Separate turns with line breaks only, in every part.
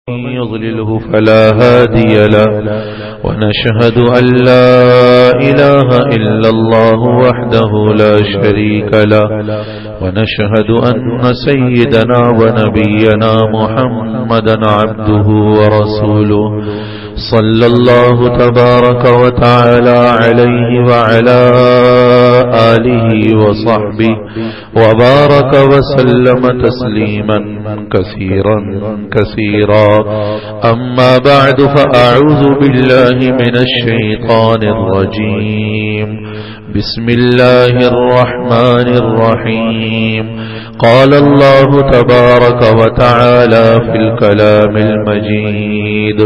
يضلله فلا هادي له ونشهد أن لا إله إلا الله وحده لا شريك له ونشهد أن سيدنا ونبينا محمدا عبده ورسوله صلى الله تبارك وتعالى عليه وعلى آله وصحبه وبارك وسلم تسليما كثيرا كثيرا. أما بعد فأعوذ بالله من الشيطان الرجيم. بسم الله الرحمن الرحيم. قال الله تبارك وتعالى في الكلام المجيد: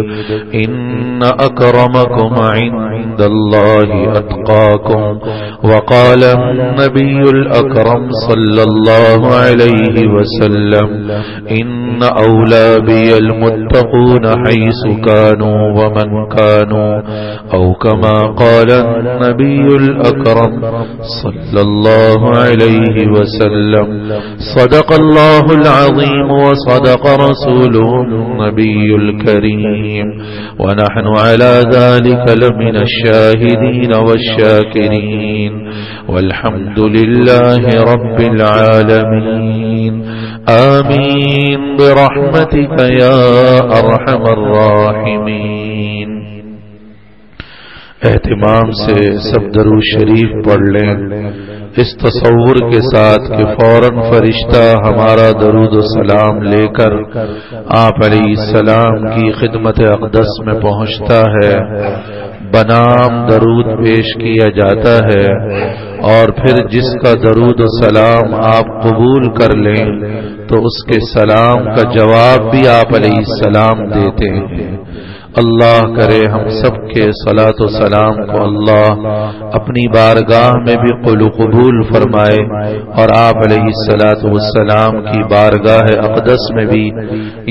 إن أكرمكم عند الله أتقاكم. وقال النبي الأكرم صلى الله عليه وسلم: إن أولى بي المتقون حيث كانوا ومن كانوا، أو كما قال النبي الأكرم صلى الله عليه وسلم. صدق الله العظيم وصدق رسوله النبي الكريم، ونحن على ذلك لمن الشاهدين والشاكرين، والحمد لله رب العالمين. آمين برحمتك يا أرحم الراحمين. اہتمام سے سب درود شریف پڑھ لیں، اس تصور کے ساتھ کہ فوراً فرشتہ ہمارا درود و سلام لے کر آپ علیہ السلام کی خدمت اقدس میں پہنچتا ہے، بنام درود پیش کیا جاتا ہے، اور پھر جس کا درود و سلام آپ قبول کر لیں تو اس کے سلام کا جواب بھی آپ علیہ السلام دیتے ہیں. اللہ کرے ہم سب کے صلاۃ و سلام کو اللہ اپنی بارگاہ میں بھی قبول فرمائے، اور آپ علیہ الصلاۃ والسلام کی بارگاہ اقدس میں بھی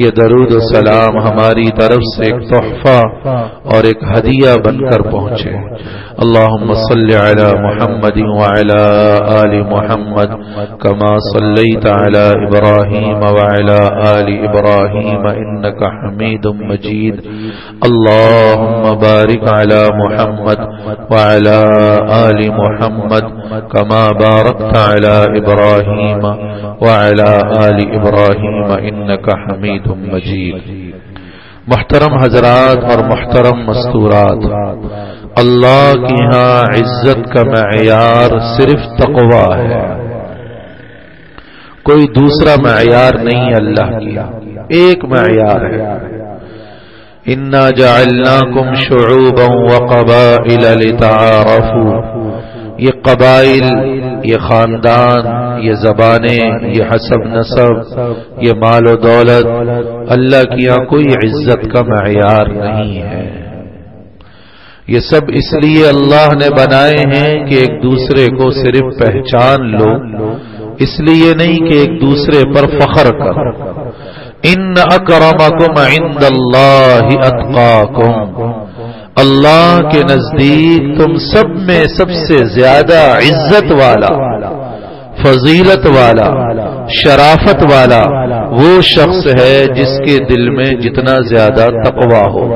یہ درود و سلام ہماری طرف سے ایک تحفہ اور ایک ہدیہ بن کر پہنچے. اللہم صلی علی محمد وعلی آل محمد کما صلیت علی ابراہیم وعلی آل ابراہیم انک حمید مجید. اللهم بارك على محمد وعلى آل محمد كما باركت على إبراهيم وعلى آل إبراهيم إنك حميد مجيد. محترم حضرات اور محترم مستورات، اللہ کی ہاں عزت کا معیار صرف تقوی ہے، کوئی دوسرا معیار نہیں. اللہ کی ایک معیار ہے: اِنَّا جَعَلْنَاكُمْ شُعُوبًا وَقَبَائِلَ لِتَعَارَفُوا. یہ قبائل، یہ خاندان، یہ زبانیں، یہ حسب نسب، یہ مال و دولت اللہ کی یہاں کوئی عزت کا معیار نہیں ہے. یہ سب اس لیے اللہ نے بنائے ہیں کہ ایک دوسرے کو صرف پہچان لو، اس لیے نہیں کہ ایک دوسرے پر فخر کرو. ان اکرمکم عند اللہ اتقاکم. اللہ کے نزدیک تم سب میں سب سے زیادہ عزت والا، فضیلت والا، شرافت والا وہ شخص ہے جس کے دل میں جتنا زیادہ تقوی ہو.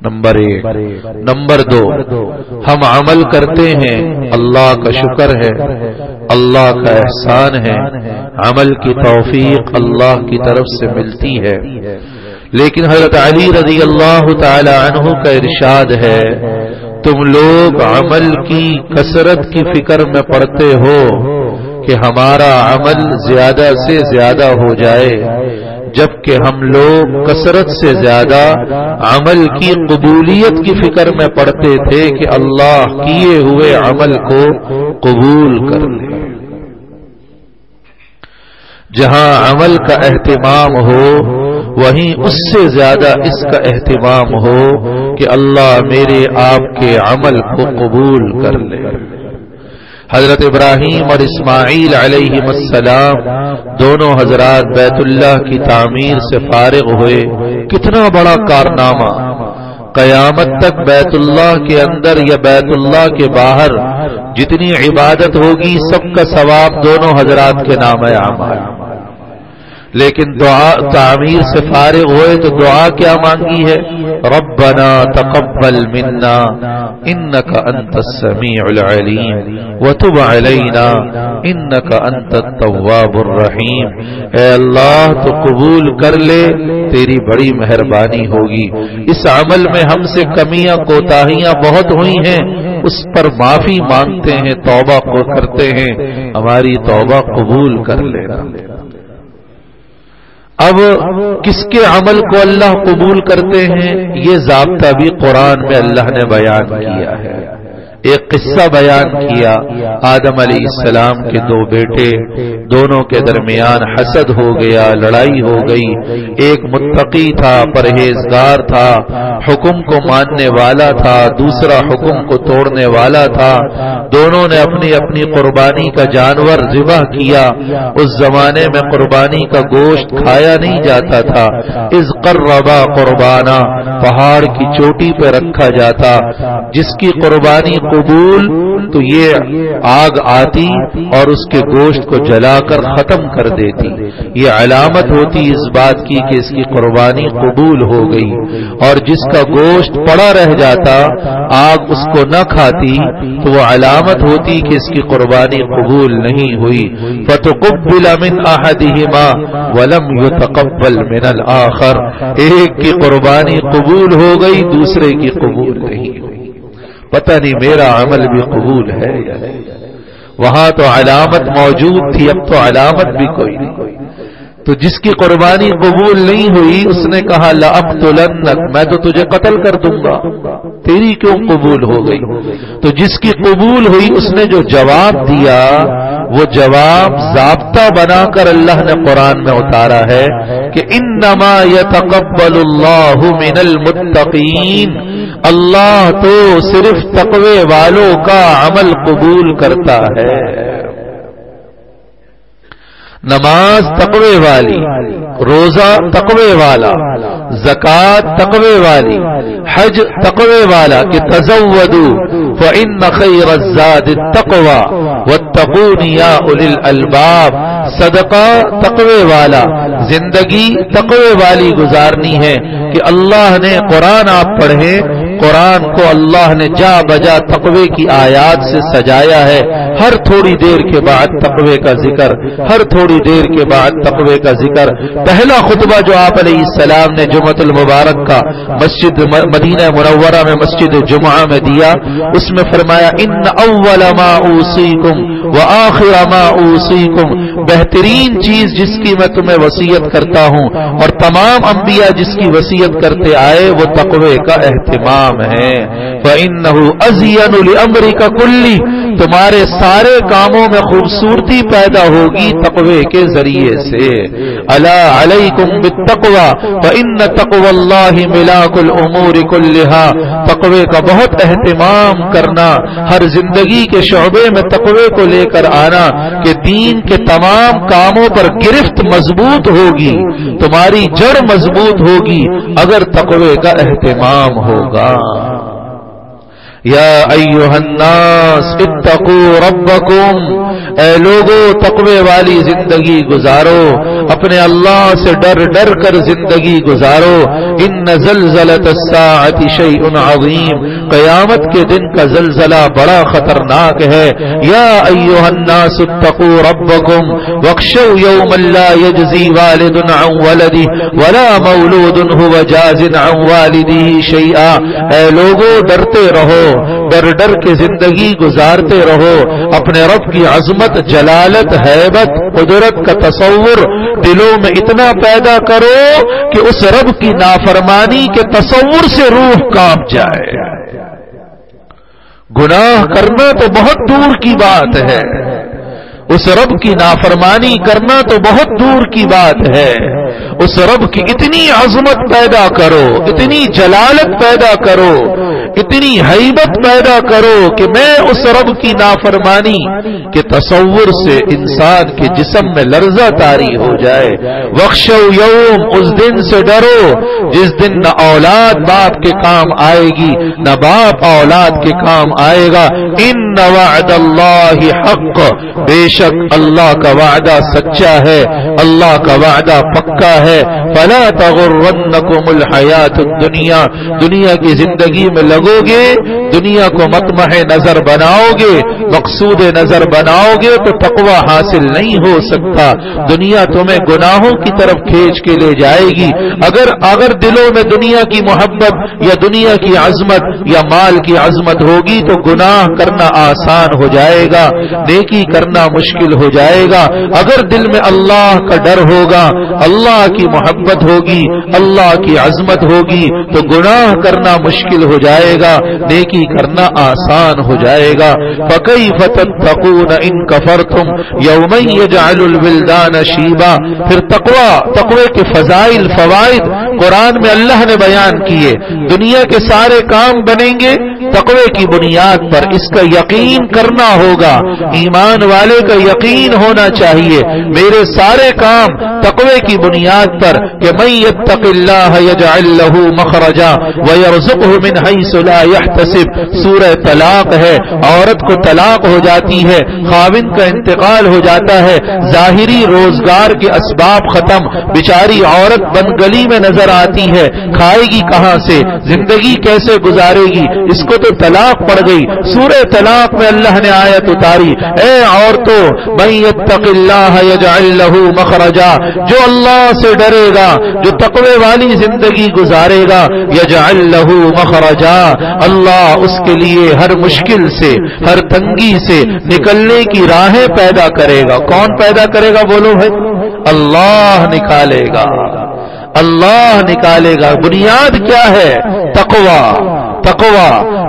نمبر 1. نمبر 2، ہم عمل کرتے ہیں، اللہ کا شکر ہے، اللہ کا احسان ہے، عمل کی توفیق اللہ کی طرف سے ملتی ہے. لیکن حضرت علی رضی اللہ تعالی عنہ کا ارشاد ہے: تم لوگ عمل کی کثرت کی فکر میں پڑتے ہو کہ ہمارا عمل زیادہ سے زیادہ ہو جائے، جبکہ ہم لوگ کثرت سے زیادہ عمل کی قبولیت کی فکر میں پڑتے تھے کہ اللہ کیے ہوئے عمل کو قبول کر لے. جہاں عمل کا اہتمام ہو وہیں اس سے زیادہ اس کا اہتمام ہو کہ اللہ میرے آپ کے عمل کو قبول کر لے. حضرت ابراہیم اور اسماعیل علیہ السلام دونوں حضرات بیت اللہ کی تعمیر سے فارغ ہوئے. کتنا بڑا کارنامہ! قیامت تک بیت اللہ کے اندر یا بیت اللہ کے باہر جتنی عبادت ہوگی سب کا ثواب دونوں حضرات کے نام اعمال. لیکن دعا تعمیر سے فارغ ہوئے تو دعا کیا مانگی ہے؟ ربنا تقبل منا انک انت السمیع العلیم وتب علینا انک انت التواب الرحیم۔ اے اللہ تو قبول کر لے، تیری بڑی مہربانی ہوگی، اس عمل میں ہم سے کمیاں کوتاہیاں بہت ہوئی ہیں، اس پر معافی مانگتے ہیں، توبہ کو کرتے ہیں، ہماری توبہ قبول کر لینا۔ اب کس کے عمل کو اللہ قبول کرتے ہیں، یہ ضابطہ بھی قرآن میں اللہ نے بیان کیا ہے۔ ایک قصہ بیان کیا، آدم علیہ السلام کے دو بیٹے، دونوں کے درمیان حسد ہو گیا، لڑائی ہو گئی۔ ایک متقی تھا، پرہیزگار تھا، حکم کو ماننے والا تھا، دوسرا حکم کو توڑنے والا تھا۔ دونوں نے اپنی اپنی قربانی کا جانور ذبح کیا۔ اس زمانے میں قربانی کا گوشت کھایا نہیں جاتا تھا، اذ قربا قربانا، پہاڑ کی چوٹی پہ رکھا جاتا۔ جس کی قربانی قبول تو یہ آگ آتی اور اس کے گوشت کو جلا کر ختم کر دیتی، یہ علامت ہوتی اس بات کی کہ اس کی قربانی قبول ہو گئی۔ اور جس کا گوشت پڑا رہ جاتا، آگ اس کو نہ کھاتی، تو وہ علامت ہوتی کہ اس کی قربانی قبول نہیں ہوئی۔ فتقبل من احدہما ولم یتقبل من الآخر، ایک کی قربانی قبول ہو گئی، دوسرے کی قبول نہیں ہوئی۔ پتہ نہیں میرا عمل بھی قبول ہے یا نہیں۔ وہاں تو علامت موجود تھی، اب تو علامت بھی کوئی نہیں۔ تو جس کی قربانی قبول نہیں ہوئی، اس نے کہا لأقتلنک، میں تو تجھے قتل کر دوں گا، تیری کیوں قبول ہو گئی؟ تو جس کی قبول ہوئی اس نے جو جواب دیا، وہ جواب ضابطہ بنا کر اللہ نے قرآن میں اتارا ہے کہ انما یتقبل اللہ من المتقین، اللہ تو صرف تقوی والوں کا عمل قبول کرتا ہے۔ نماز تقوی والی، روزہ تقوی والا، زکات تقوی والی، حج تقوی والا کہ تزودوا فإن خیر الزاد التقوی واتقون یا اولی الالباب، صدقہ تقوی والا، زندگی تقوی والی گزارنی ہے کہ اللہ نے قرآن آپ پڑھیں، قرآن کو اللہ نے جا بجا تقوی کی آیات سے سجایا ہے۔ ہر تھوڑی دیر کے بعد تقوی کا ذکر، ہر تھوڑی دیر کے بعد تقوی کا ذکر۔ پہلا خطبہ جو آپ علیہ السلام نے جمعۃ المبارک کا مسجد مدینہ منورہ میں مسجد جمعہ میں دیا، اس میں فرمایا ان اول ما اوصیکم وآخر ما اوصیکم، بہترین چیز جس کی میں تمہیں وصیت کرتا ہوں اور تمام انبیاء جس کی وصیت کرتے آئے، وہ تقوی کا اہتمام ہے۔ فإنه أزين لأمرك كله، تمہارے سارے کاموں میں خوبصورتی پیدا ہوگی تقوی کے ذریعے سے۔ الا علیکم بالتقوی فإن تقوی اللہ ملاک الامور كلها، تقوی کا بہت اہتمام کرنا، ہر زندگی کے شعبے میں تقوی کو لے کر آنا کہ دین کے تمام کاموں پر گرفت مضبوط ہوگی، تمہاری جڑ مضبوط ہوگی اگر تقوی کا اہتمام ہوگا۔ یا ایھا الناس اتقوا ربکم، اے لوگو تقوی والی زندگی گزارو، اپنے اللہ سے ڈر ڈر کر زندگی گزارو۔ ان زلزلۃ الساعۃ شیء عظیم، قیامت کے دن کا زلزلہ بڑا خطرناک ہے۔ یا ایھا الناس اتقوا ربکم واخشوا یوما لا یجزی والد عن ولدہ ولا مولود هو جاز عن والدہ شیئا، اے لوگو ڈرتے رہو، ڈر ڈر کے زندگی گزارتے رہو، اپنے رب کی عظمت، جلالت، ہیبت، قدرت کا تصور دلوں میں اتنا پیدا کرو کہ اس رب کی نافرمانی کے تصور سے روح کانپ جائے۔ گناہ کرنا تو بہت دور کی بات ہے، اس رب کی نافرمانی کرنا تو بہت دور کی بات ہے۔ اس رب کی اتنی عظمت پیدا کرو، اتنی جلالت پیدا کرو، اتنی ہیبت پیدا کرو کہ میں اس رب کی نافرمانی کے تصور سے انسان کے جسم میں لرزہ طاری ہو جائے. وخشو یوم، اس دن سے ڈرو جس دن نہ اولاد باپ کے کام آئے گی نہ باپ اولاد کے کام آئے گا. ان وعد اللہ حق، بے شک اللہ کا وعدہ سچا ہے، اللہ کا وعدہ پکا ہے. فلا تغرنکم الحیات الدنیا، دنیا کی زندگی میں لگو گے، دنیا کو مطمح نظر بناؤ گے، مقصود نظر بناؤ گے تو تقوی حاصل نہیں ہو سکتا. دنیا تمہیں گناہوں کی طرف کھینچ کے لے جائے گی. اگر دلوں میں دنیا کی محبت یا دنیا کی عظمت یا مال کی عظمت ہوگی تو گناہ کرنا آسان ہو جائے گا، نیکی کرنا مشکل ہو جائے گا. اگر دل میں اللہ کا ڈر ہوگا، اللہ کی محبت ہوگی، اللہ کی عظمت ہوگی تو گناہ کرنا مشکل ہو جائے گا، نیکی کرنا آسان ہو جائے گا. فَكَيْفَ تَتَّقُونَ إِن كَفَرْتُمْ يَوْمًا يَجْعَلُ الْوِلْدَانَ شِيبًا. پھر تقوی کے فضائل، فوائد قرآن میں اللہ نے بیان کیے. دنیا کے سارے کام بنیں گے تقوی کی بنیاد پر، اس کا یقین کرنا ہوگا. ایمان والے کا یقین ہونا چاہیے میرے سارے کام تقوی کی بنیاد پر کہ من یتق اللہ یجعل لہ مخرجا ویرزقہ من حیث لا یحتسب. سورہ طلاق ہے، عورت کو طلاق ہو جاتی ہے، خاوند کا انتقال ہو جاتا ہے، ظاہری روزگار کے اسباب ختم، بیچاری عورت بنگلی میں نظر آتی ہے، کھائے گی کہاں سے، زندگی کیسے گزارے گی، اس کو تو طلاق پڑ گئی. سورہ طلاق میں اللہ نے آیت اتاری، اے عورتوں من یتق اللہ یجعل لہ مخرجا، جو اللہ سے ڈرے گا، جو تقوی والی زندگی گزارے گا، یجعل لہ مخرجا، اللہ اس کے لیے ہر مشکل سے، ہر تنگی سے نکلنے کی راہیں پیدا کرے گا. کون پیدا کرے گا بولو بھائی؟ اللہ نکالے گا، اللہ نکالے گا. بنیاد کیا ہے؟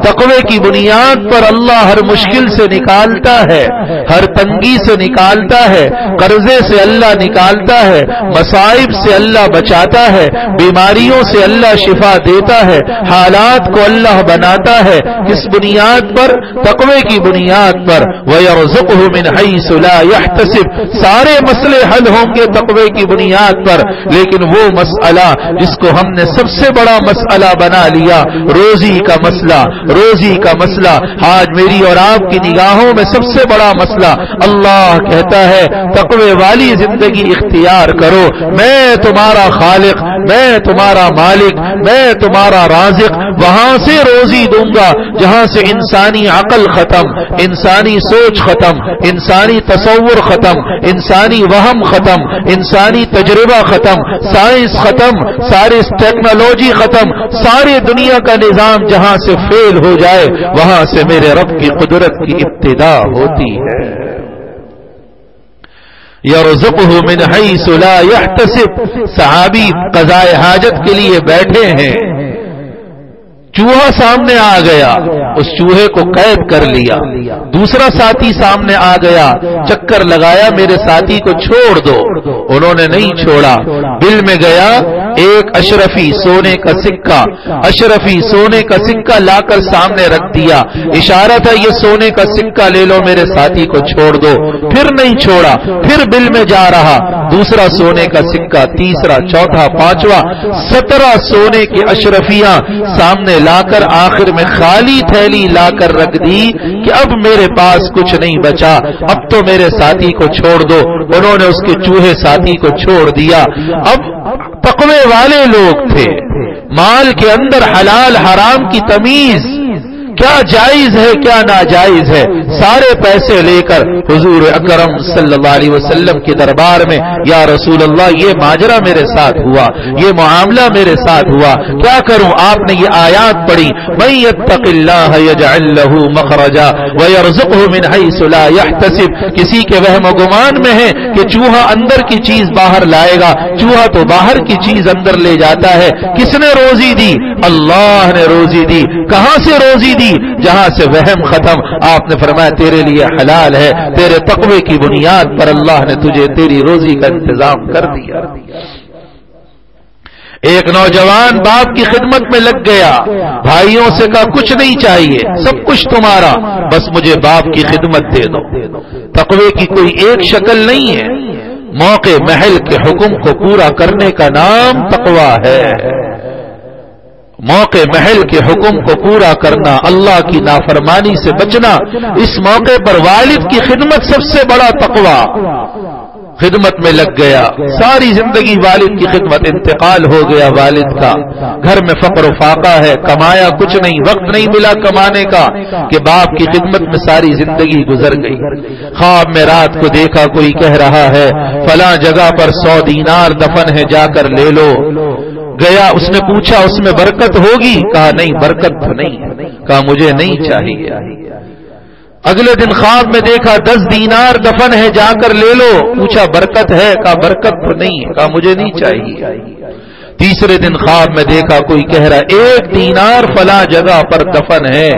تقوی کی بنیاد پر اللہ ہر مشکل سے نکالتا ہے، ہر تنگی سے نکالتا ہے، قرضے سے اللہ نکالتا ہے، مصائب سے اللہ بچاتا ہے، بیماریوں سے اللہ شفا دیتا ہے، حالات کو اللہ بناتا ہے. کس بنیاد پر؟ تقوی کی بنیاد پر. وَيَرْزُقْهُ مِنْ حَيْثُ لَا يَحْتَسِبْ. سارے مسئلے حل ہوں گے تقوی کی بنیاد پر. لیکن وہ مسئلہ جس کو ہم نے سب سے بڑا مسئلہ بنا لیا، روزی کا مسئلہ، آج میری اور آپ کی نگاہوں میں سب سے بڑا مسئلہ. اللہ کہتا ہے تقوی والی زندگی اختیار کرو، میں تمہارا خالق، میں تمہارا مالک، میں تمہارا رازق. وہاں سے روزی دوں گا جہاں سے انسانی عقل ختم، انسانی سوچ ختم، انسانی تصور ختم، انسانی وہم ختم، انسانی تجربہ ختم، سائنس ختم، ساری ٹیکنالوجی ختم، ساری دنیا کا نظام جہاں سے فیل ہو جائے وہاں سے میرے رب کی قدرت کی ابتدا ہوتی ہے. یرزقہ من حیث لا یحتسب. صحابی قضائے حاجت کے لیے بیٹھے ہیں، چوہا سامنے آ گیا، اس چوہے کو قید کر لیا. دوسرا ساتھی سامنے آ گیا، چکر لگایا میرے ساتھی کو چھوڑ دو، انہوں نے نہیں چھوڑا. بل میں گیا، ایک اشرفی سونے کا سکہ لا کر سامنے رکھ دیا. اشارہ تھا یہ سونے کا سکہ لے لو، میرے ساتھی کو چھوڑ دو. پھر نہیں چھوڑا، پھر بل میں جا رہا، دوسرا سونے کا سکہ، تیسرا، چوتھا، پانچواں، 17 سونے کی اشرفیاں سامنے لا کر آخر میں خالی تھیلی لا کر رکھ دی کہ اب میرے پاس کچھ نہیں بچا، اب تو میرے ساتھی کو چھوڑ دو. انہوں نے اس کے چوہے ساتھی کو چھوڑ دیا. اب تقوی والے لوگ تھے، مال کے اندر حلال حرام کی تمیز، کیا جائز ہے کیا ناجائز ہے، سارے پیسے لے کر حضور اکرم صلی اللہ علیہ وسلم کے دربار میں، یا رسول اللہ یہ ماجرا میرے ساتھ ہوا، یہ معاملہ میرے ساتھ ہوا، کیا کروں؟ آپ نے یہ آیات پڑھی، من یتق اللہ یجعل لہ مخرجا ویرزقہ من حیث لا یحتسب. کسی کے وہم و گمان میں ہے کہ چوہا اندر کی چیز باہر لائے گا، چوہا تو باہر کی چیز اندر لے جاتا ہے. کس نے روزی دی؟ اللہ نے روزی دی. کہاں سے روزی دی؟ جہاں سے وہم ختم. آپ نے فرمایا تیرے لیے حلال ہے، تیرے تقوی کی بنیاد پر اللہ نے تجھے تیری روزی کا انتظام کر دیا. ایک نوجوان باپ کی خدمت میں لگ گیا، بھائیوں سے کہا کچھ نہیں چاہیے، سب کچھ تمہارا، بس مجھے باپ کی خدمت دے دو۔ تقوی کی کوئی ایک شکل نہیں ہے، موقع محل کے حکم کو پورا کرنے کا نام تقوی ہے۔ موقع محل کے حکم کو پورا کرنا، اللہ کی نافرمانی سے بچنا، اس موقع پر والد کی خدمت سب سے بڑا تقوی۔ خدمت میں لگ گیا، ساری زندگی والد کی خدمت، انتقال ہو گیا والد کا، گھر میں فقر و فاقہ ہے، کمایا کچھ نہیں، وقت نہیں ملا کمانے کا کہ باپ کی خدمت میں ساری زندگی گزر گئی۔ خواب میں رات کو دیکھا کوئی کہہ رہا ہے فلاں جگہ پر 100 دینار دفن ہے، جا کر لے لو۔ گیا، اس نے پوچھا اس میں برکت ہوگی؟ کہا نہیں، برکت تو نہیں۔ کہا مجھے نہیں چاہیے۔ اگلے دن خواب میں دیکھا 10 دینار دفن ہے، جا کر لے لو۔ پوچھا برکت ہے؟ کہا برکت تو نہیں ہے۔ کہا مجھے نہیں چاہیے۔ تیسرے دن خواب میں دیکھا کوئی کہہ رہا 1 دینار فلاں جگہ پر دفن ہے،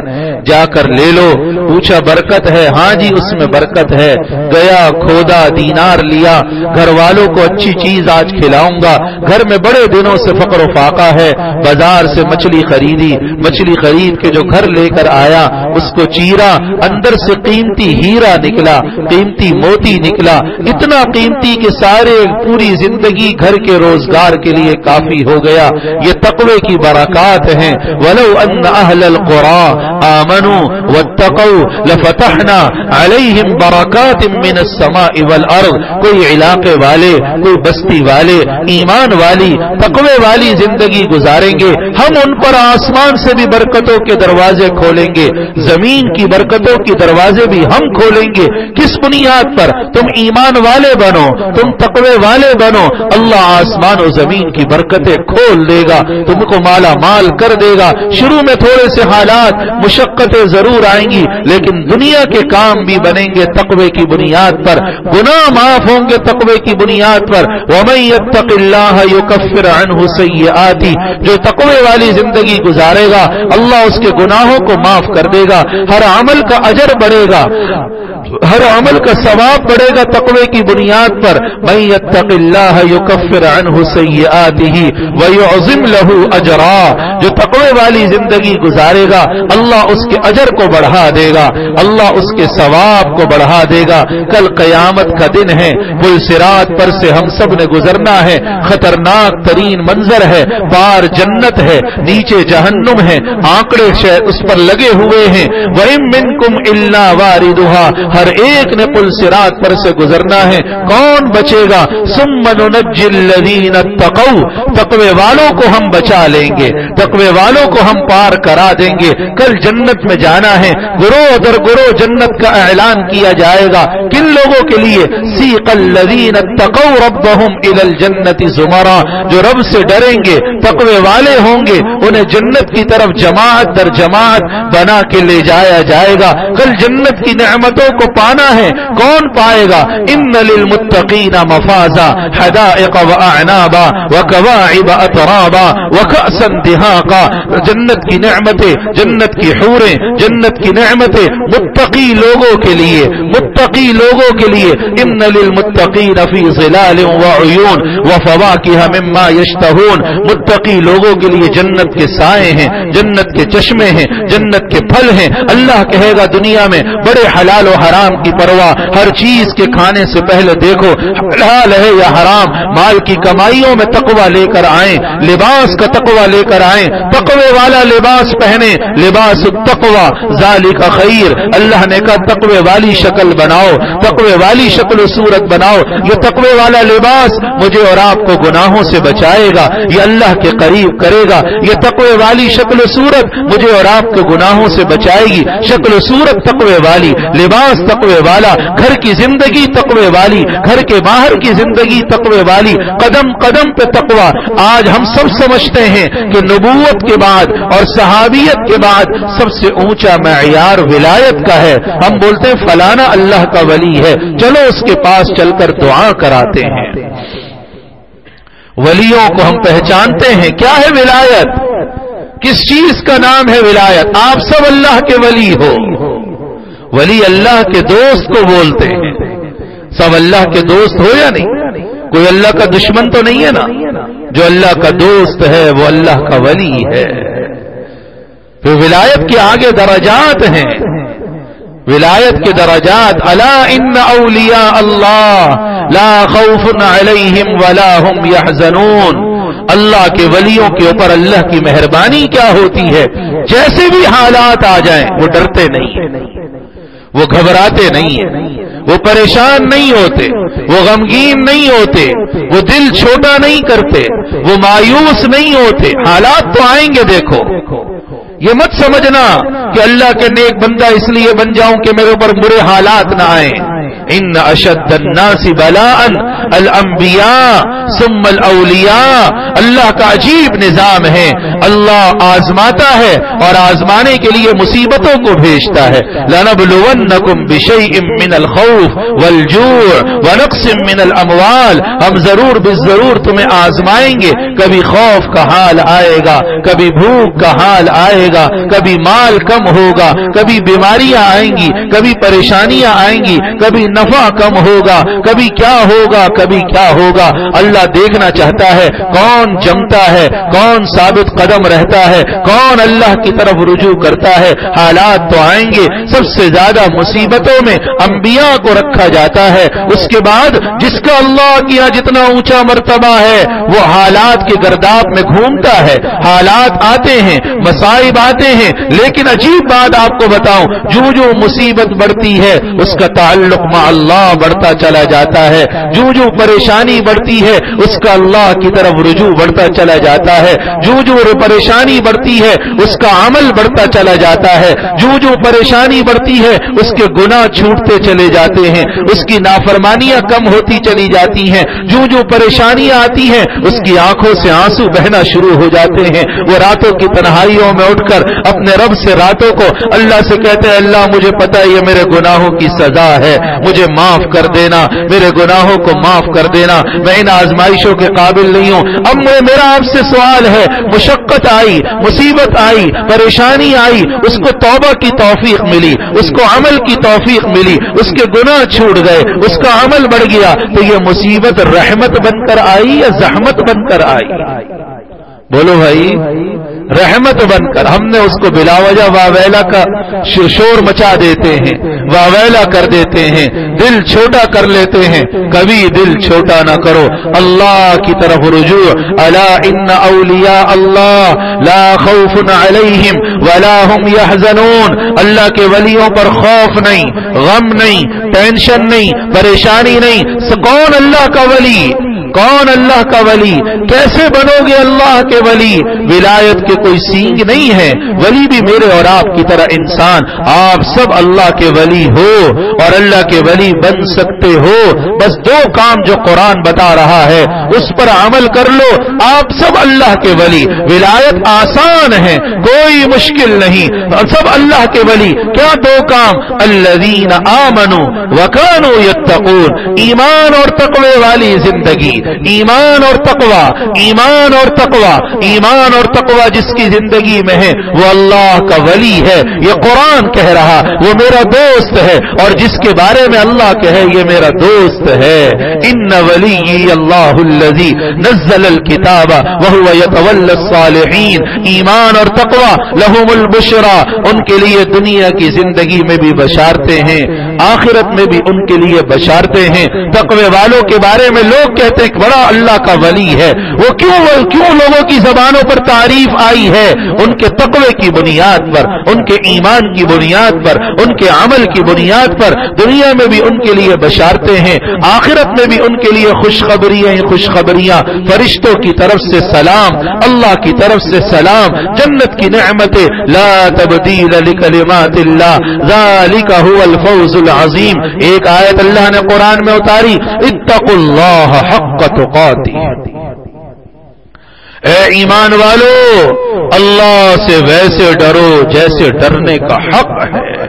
جا کر لے لو۔ پوچھا برکت ہے؟ ہاں جی اس میں برکت ہے۔ گیا، کھودا، دینار لیا، گھر والوں کو اچھی چیز آج کھلاؤں گا، گھر میں بڑے دنوں سے فقر و فاقہ ہے، بازار سے مچھلی خریدی، مچھلی خرید کے جو گھر لے کر آیا اس کو چیرا، اندر سے قیمتی ہیرا نکلا، قیمتی موتی نکلا، اتنا قیمتی کہ سارے پوری زندگی گھر کے روزگار کے لیے کافی ہو گیا۔ یہ تقوی کی برکات ہیں۔ وَلَوْ أَنَّ أَهْلَ الْقُرَىٰ آمَنُوا وَاتَّقَوْا لَفَتَحْنَا عَلَيْهِمْ بَرَكَاتٍ مِّنَ السَّمَاءِ وَالْأَرْضِ۔ کوئی علاقے والے، کوئی بستی والے، ایمان والی، تقوی والی زندگی گزاریں گے، ہم ان پر آسمان سے بھی برکتوں کے دروازے کھولیں گے، زمین کی برکتوں کے دروازے بھی ہم کھولیں گے۔ کس بنیاد پر؟ تم ایمان والے بنو، تم تقوی والے بنو، اللہ آسمان و زمین کی برکتیں کھول دے گا، تم کو مالا مال کر دے گا۔ شروع میں تھوڑے سے حالات، مشقتیں ضرور آئیں گی، لیکن دنیا کے کام بھی بنیں گے تقوی کی بنیاد پر، گناہ معاف ہوں گے تقوی کی بنیاد پر۔ وَمَن يَتَّقِ اللَّهَ يُكَفِّرْ عَنْهُ سَيِّئَاتِهِ، جو تقوی والی زندگی گزارے گا اللہ اس کے گناہوں کو معاف کر دے گا، ہر عمل کا اجر بڑھے گا، ہر عمل کا ثواب بڑھے گا تقوی کی بنیاد پر۔ مَن يَتَّقِ اللَّهَ يُكَفِّرْ عَنْهُ سَيِّئَاتِهِ وَيُعْظِمْ لَهُ أَجْرًا، جو تقوی والی زندگی گزارے گا اللہ اس کے اجر کو بڑھا دے گا، اللہ اس کے ثواب کو بڑھا دے گا۔ کل قیامت کا دن ہے، پل صراط پر سے ہم سب نے گزرنا ہے، خطرناک ترین منظر ہے، پار جنت ہے، نیچے جہنم ہے، آنکڑے اس پر لگے ہوئے ہیں۔ وَإِن مِّنكُمْ إِلَّا وَارِدُهَا، ہر ایک نے پل صراط پر سے گزرنا ہے، کون بچے گا؟ ثُمَّ نُنَجِّي الَّذِينَ اتَّقَوْا، تقوی والوں کو ہم بچا لیں گے، تقوی والوں کو ہم پار کرا دیں گے۔ کل جنت میں جانا ہے، گروہ در گروہ جنت کا اعلان کیا جائے گا۔ کن لوگوں کے لیے؟ سیق الذین اتقوا ربهم الى الجنت زمرا، جو رب سے ڈریں گے، تقوی والے ہوں گے، انہیں جنت کی طرف جماعت در جماعت بنا کے لے جایا جائے گا۔ کل جنت کی نعمتوں کو پانا ہے، کون پائے گا؟ ان للمتقین مفازا حدائق واعنابا وکواعب اترابا وکأسا دہاقا، جنت کی نعمتیں، جنت کی حوریں، جنت کی نعمتیں متقی لوگوں کے لیے، متقی لوگوں کے لیے۔ ان للمتقین فی ظلال وعیون وفواکہ مما یشتہون، متقی لوگوں کے لیے جنت کے سائے ہیں، جنت کے چشمے ہیں، جنت کے پھل ہیں۔ اللہ کہے گا دنیا میں بڑے حلال و حرام کی پرواہ، ہر چیز کے کھانے سے پہلے دیکھو حلال ہے یا حرام، مال کی کمائیوں میں تقوی لے کر آئیں، لباس کا تقوی لے کر آئیں، تقوی والا لباس پہنے، لباس التقوی ذالک خیر۔ اللہ نے کہا تقوی والی شکل بناؤ، تقوی والی شکل و صورت بناؤ، یہ تقوی والا لباس مجھے اور آپ کو گناہوں سے بچائے گا، یہ اللہ کے قریب کرے گا۔ یہ تقوی والی شکل و صورت مجھے اور آپ کو گناہوں سے بچائے گی، شکل و صورت تقوی والی، لباس تقوی والا، گھر کی زندگی تقوی والی، گھر کے باہر کی زندگی تقوی والی، قدم قدم پہ تقوی۔ آج ہم سب سمجھتے ہیں کہ نبوت کے بعد اور صحابیت کے بعد سب سے اونچا معیار ولایت کا ہے، ہم بولتے ہیں فلانا اللہ کا ولی ہے، چلو اس کے پاس چل کر دعا کراتے ہیں۔ ولیوں کو ہم پہچانتے ہیں، کیا ہے ولایت؟ کس چیز کا نام ہے ولایت؟ آپ سب اللہ کے ولی ہو، ولی اللہ کے دوست کو بولتے ہیں۔ سب اللہ کے دوست ہو یا نہیں؟ کوئی اللہ کا دشمن تو نہیں ہے نا؟ جو اللہ کا دوست ہے وہ اللہ کا ولی ہے. پھر ولایت کے آگے درجات ہیں. ولایت کے درجات. الا ان اولیاء اللہ لا خوف علیہم ولا هم يحزنون. اللہ کے ولیوں کے اوپر اللہ کی مہربانی کیا ہوتی ہے، جیسے بھی حالات آ جائیں وہ ڈرتے نہیں ہیں، وہ گھبراتے نہیں ہیں، وہ پریشان نہیں ہوتے، وہ غمگین نہیں ہوتے، وہ دل چھوٹا نہیں کرتے، وہ مایوس نہیں ہوتے. حالات تو آئیں گے. دیکھو یہ مت سمجھنا کہ اللہ کے نیک بندہ اس لیے بن جاؤں کہ میرے اوپر برے حالات نہ آئیں. ان اشد الناس بلاء الانبیاء ثم الاولیاء. اللہ کا عجیب نظام ہے. اللہ آزماتا ہے اور آزمانے کے لیے مصیبتوں کو بھیجتا ہے. لنبلونکم بشیء من الخوف والجوع ونقص من الاموال. ہم ضرور بالضرور تمہیں آزمائیں گے. کبھی خوف کا حال آئے گا، کبھی بھوک کا حال آئے گا، کبھی مال کم ہوگا، کبھی بیماریاں آئیں گی، کبھی پریشانیاں آئیں گی، کبھی نفع کم ہوگا، کبھی کیا ہوگا، کبھی کیا ہوگا. اللہ دیکھنا چاہتا ہے کون جمتا ہے، کون ثابت قدم رہتا ہے، کون اللہ کی طرف رجوع کرتا ہے. حالات تو آئیں گے. سب سے زیادہ مصیبتوں میں انبیاء کو رکھا جاتا ہے. اس کے بعد جس کا اللہ کیا جتنا اونچا مرتبہ ہے وہ حالات کے گرداب میں گھومتا ہے. حالات آتے ہیں، مصائب آتے ہیں، لیکن عجیب بات آپ کو بتاؤں، جو مصیبت بڑھتی ہے اس کا تعلق مع اللہ بڑھتا چلا جاتا ہے. جو پریشانی بڑھتی ہے اس کا اللہ کی طرف رجوع بڑھتا چلا جاتا ہے. جو پریشانی بڑھتی ہے اس کا عمل بڑھتا چلا جاتا ہے. جو پریشانی بڑھتی ہے اس کے گناہ چھوٹتے چلے جاتے ہیں، اس کی نافرمانیاں کم ہوتی چلی جاتی ہیں. جو پریشانیاں آتی ہیں اس کی آنکھوں سے آنسو بہنا شروع ہو جاتے ہیں. وہ راتوں کی تنہائیوں میں اٹھ کر اپنے رب سے راتوں کو اللہ سے کہتے ہیں اللہ مجھے پتہ ہے یہ میرے گناہوں کی سزا ہے، مجھے معاف کر دینا، میرے گناہوں کو معاف کر دینا، میں ان آزمائشوں کے قابل نہیں ہوں. اب میرا آپ سے سوال ہے، مشقت آئی، مصیبت آئی، پریشانی آئی، اس کو توبہ کی توفیق ملی، اس کو عمل کی توفیق ملی، اس کے گناہ چھوٹ گئے، اس کا عمل بڑھ گیا، تو یہ مصیبت رحمت بن کر آئی یا زحمت بن کر آئی؟ بولو بھائی. رحمت بن کر. ہم نے اس کو بلا وجہ واویلا کا شور مچا دیتے ہیں، واویلا کر دیتے ہیں، دل چھوٹا کر لیتے ہیں. کبھی دل چھوٹا نہ کرو، اللہ کی طرف رجوع. الا ان اولیاء اللہ لا خوف علیہم ولا هم يحزنون. اللہ کے ولیوں پر خوف نہیں، غم نہیں، ٹینشن نہیں، پریشانی نہیں. کون اللہ کا ولی؟ کون اللہ کا ولی؟ کیسے بنو گے اللہ کے ولی؟ ولایت کے کوئی سینگ نہیں ہے. ولی بھی میرے اور آپ کی طرح انسان. آپ سب اللہ کے ولی ہو اور اللہ کے ولی بن سکتے ہو. بس دو کام جو قرآن بتا رہا ہے اس پر عمل کر لو، آپ سب اللہ کے ولی. ولایت آسان ہے، کوئی مشکل نہیں. سب اللہ کے ولی. کیا دو کام؟ الذین آمنوا وکانوا یتقون. ایمان اور تقوی والی زندگی. ایمان اور تقوی، ایمان اور تقوی، ایمان اور تقوی جس کی زندگی میں ہے وہ اللہ کا ولی ہے. یہ قرآن کہہ رہا وہ میرا دوست ہے، اور جس کے بارے میں اللہ کہے یہ میرا دوست ہے. ان ولی اللہ الذی نزل الکتاب وهو يتولى الصالحین. ایمان اور تقوی لهم البشرى. ان کے لیے دنیا کی زندگی میں بھی بشارتیں ہیں، آخرت میں بھی ان کے لیے بشارتیں ہیں. تقوی والوں کے بارے میں لوگ کہتے ہیں بڑا اللہ کا ولی ہے. وہ کیوں لوگوں کی زبانوں پر تعریف آئی ہے؟ ان کے تقوی کی بنیاد پر، ان کے ایمان کی بنیاد پر، ان کے عمل کی بنیاد پر. دنیا میں بھی ان کے لیے بشارتیں ہیں، آخرت میں بھی ان کے لیے خوشخبریاں. فرشتوں کی طرف سے سلام، اللہ کی طرف سے سلام، جنت کی نعمتیں. لا تبدیل لکلمات اللہ ذالک هو الفوز العظیم. ایک آیت اللہ نے قرآن میں اتاری، اتقوا اللہ حق تقاتی. اے ایمان والو اللہ سے ویسے ڈرو جیسے ڈرنے کا حق ہے.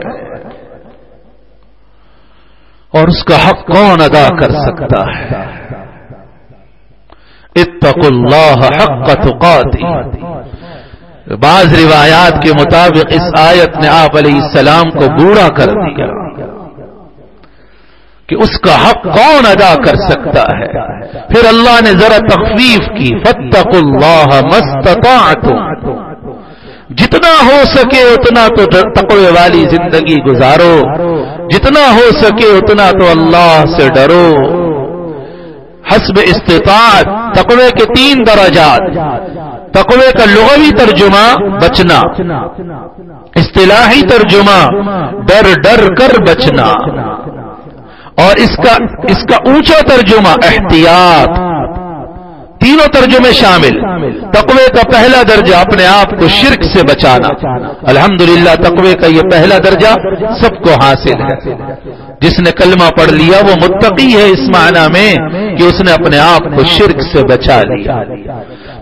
اور اس کا حق کون ادا کر سکتا ہے؟ اتقوا اللہ حق تقاتی. بعض روایات کے مطابق اس آیت نے آپ علیہ السلام کو بوڑھا کر دیا. کہ اس کا حق کون ادا کر سکتا ہے. پھر اللہ نے ذرا تخفیف کی، فاتقوا اللہ ما استطعتم، جتنا ہو سکے اتنا تو تقوی والی زندگی گزارو، جتنا ہو سکے اتنا تو اللہ سے ڈرو. حسب استطاعت. تقوی کے 3 درجات. تقوی کا لغوی ترجمہ بچنا، اصطلاحی ترجمہ ڈر ڈر کر بچنا، اور اس کا اونچا ترجمہ احتیاط. تینوں ترجمے شامل. تقوی کا پہلا درجہ اپنے آپ کو شرک سے بچانا. الحمدللہ تقوی کا یہ پہلا درجہ سب کو حاصل ہے. جس نے کلمہ پڑھ لیا وہ متقی ہے اس معنی میں کہ اس نے اپنے آپ کو شرک سے بچا لیا.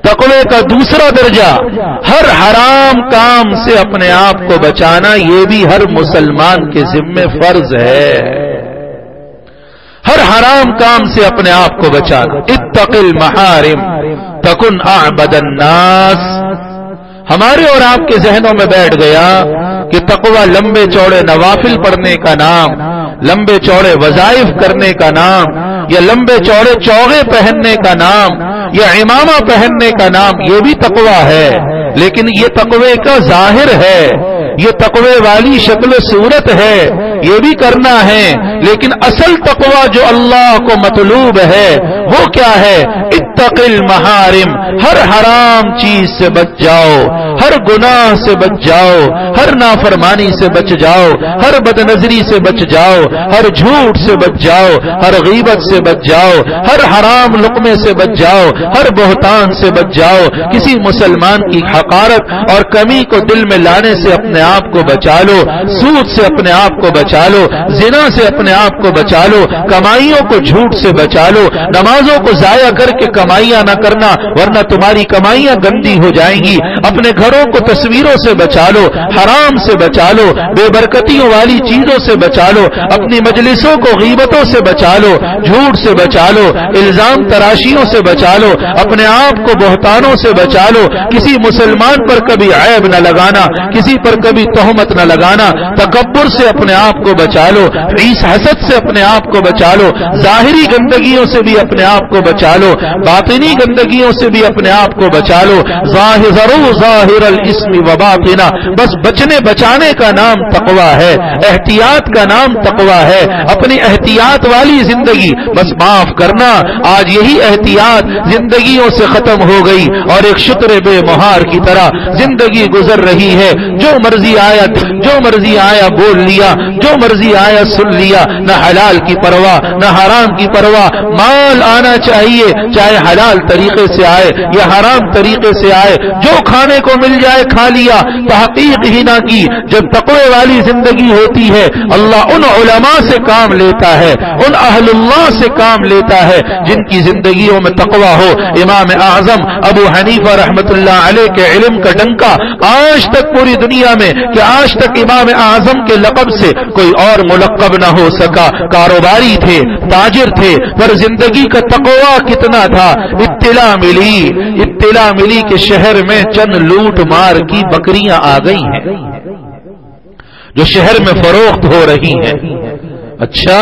تقوی کا دوسرا درجہ ہر حرام کام سے اپنے آپ کو بچانا، یہ بھی ہر مسلمان کے ذمہ فرض ہے. ہر حرام کام سے اپنے آپ کو بچانا. اتق المحارم تکن اعبد الناس. ہمارے اور آپ کے ذہنوں میں بیٹھ گیا کہ تقوی لمبے چوڑے نوافل پڑھنے کا نام، لمبے چوڑے وظائف کرنے کا نام، یا لمبے چوڑے چوغے پہننے کا نام، یا امامہ پہننے کا نام، یہ بھی تقوی ہے. لیکن یہ تقوی کا ظاہر ہے، یہ تقوی والی شکل و صورت ہے، یہ بھی کرنا ہے. لیکن اصل تقوی جو اللہ کو مطلوب ہے وہ کیا ہے؟ اتق المحارم. ہر حرام چیز سے بچ جاؤ، ہر گناہ سے بچ جاؤ، ہر نافرمانی سے بچ جاؤ، ہر بدنظری سے بچ جاؤ، ہر جھوٹ سے بچ جاؤ، ہر غیبت سے بچ جاؤ، ہر حرام لقمے سے بچ جاؤ، ہر بہتان سے بچ جاؤ. کسی مسلمان کی حقارت اور کمی کو دل میں لانے سے اپنے آپ کو بچا لو، سود سے اپنے آپ کو بچا لو، زنا سے اپنے آپ کو بچا لو، کمائیوں کو جھوٹ سے بچا لو، نمازوں کو ضائع کر کے کمائیاں نہ کرنا ورنہ تمہاری کمائیاں گندی ہو جائیں گی. اپنے گھروں کو تصویروں سے بچا لو، حرام سے بچا لو، بے برکتیوں والی چیزوں سے بچا لو، اپنی مجلسوں کو غیبتوں سے بچا لو، جھوٹ سے بچا لو، الزام تراشیوں سے بچا لو، اپنے آپ کو بہتانوں سے بچا لو. کسی مسلمان پر کبھی عیب نہ لگانا، کسی پر کبھی تہمت نہ لگانا. تکبر سے اپنے آپ کو بچا لو، حسد سے اپنے آپ کو بچا لو، ظاہری گندگیوں سے بھی اپنے آپ کو بچا لو، باطنی گندگیوں سے بھی اپنے آپ کو بچا لو. ظاہر الاسم و باطنا. بس بچنے بچانے کا نام تقوی ہے، احتیاط کا نام تقوی ہے. اپنی احتیاط والی زندگی، بس معاف کرنا آج یہی احتیاط زندگیوں سے ختم ہو گئی اور ایک شتر بے مہار کی طرح زندگی گزر رہی ہے. جو مرضی آیا بول لیا، جو مرضی آیا سن لیا، نہ حلال کی پرواہ نہ حرام کی پرواہ. مال آنا چاہیے چاہے حلال طریقے سے آئے یا حرام طریقے سے آئے، جو کھانے کو مل جائے کھا لیا، تحقیق ہی نہ کی. جب تقوی والی زندگی ہوتی ہے اللہ ان علماء سے کام لیتا ہے، ان اہل اللہ سے کام لیتا ہے جن کی زندگیوں میں تقوی ہو. امام اعظم ابو حنیفہ رحمت اللہ علیہ کے علم کا ڈنکا آج تک پوری دنیا میں کہ آج تک امام اعظم کے لقب سے کوئی اور ملقب نہ ہو سکا. کاروباری تھے، تاجر تھے، پر زندگی کا تقوی کتنا تھا. اطلاع ملی کہ شہر میں چند لوٹ مار کی بکریاں آ گئی ہیں جو شہر میں فروخت ہو رہی ہیں. اچھا،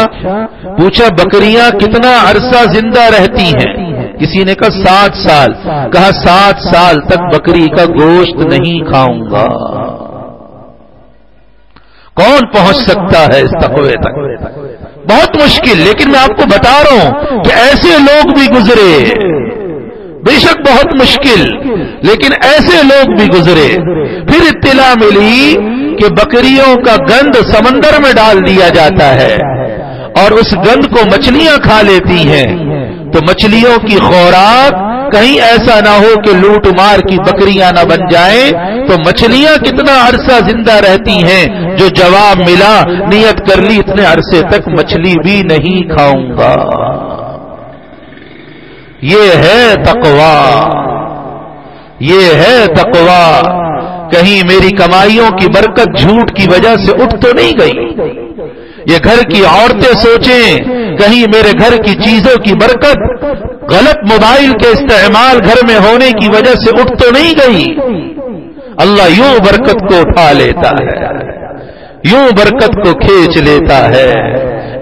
پوچھا بکریاں کتنا عرصہ زندہ رہتی ہیں؟ کسی نے کہا 7 سال. کہا 7 سال تک بکری کا گوشت نہیں کھاؤں گا. کون پہنچ سکتا ہے اس تقوی تک؟ بہت مشکل. لیکن میں آپ کو بتا رہا ہوں کہ ایسے لوگ بھی گزرے، بے شک بہت مشکل، لیکن ایسے لوگ بھی گزرے. پھر اطلاع ملی کہ بکریوں کا گند سمندر میں ڈال دیا جاتا ہے اور اس گند کو مچھلیاں کھا لیتی ہیں. تو مچھلیوں کی خوراک کہیں ایسا نہ ہو کہ لوٹ مار کی بکریاں نہ بن جائیں. تو مچھلیاں کتنا عرصہ زندہ رہتی ہیں؟ جو جواب ملا، نیت کر لی اتنے عرصے تک مچھلی بھی نہیں کھاؤں گا. یہ ہے تقوی، یہ ہے تقوی. کہیں میری کمائیوں کی برکت جھوٹ کی وجہ سے اٹھ تو نہیں گئی. یہ گھر کی عورتیں سوچیں کہیں میرے گھر کی چیزوں کی برکت غلط موبائل کے استعمال گھر میں ہونے کی وجہ سے اٹھ تو نہیں گئی. اللہ یوں برکت کو اٹھا لیتا ہے، یوں برکت کو کھینچ لیتا ہے.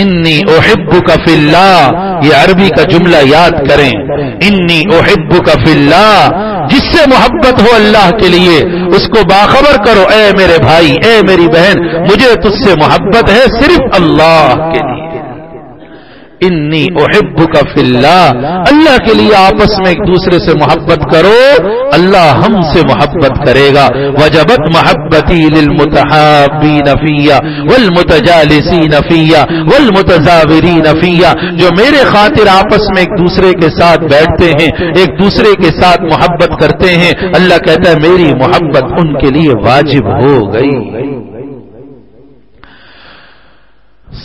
انی احبک فی اللہ، یہ عربی کا جملہ یاد کریں، انی احبک فی اللہ، جس سے محبت ہو اللہ کے لیے اس کو باخبر کرو، اے میرے بھائی، اے میری بہن، مجھے تجھ سے محبت ہے صرف اللہ کے لیے۔ انی احبک فی اللہ، اللہ کے لیے آپس میں ایک دوسرے سے محبت کرو، اللہ ہم سے محبت کرے گا۔ وجبت محبتی للمتحابین فیہ والمتجالسین فیہ والمتزاورین فیہ، جو میرے خاطر آپس میں ایک دوسرے کے ساتھ بیٹھتے ہیں، ایک دوسرے کے ساتھ محبت کرتے ہیں، اللہ کہتا ہے میری محبت ان کے لیے واجب ہو گئی۔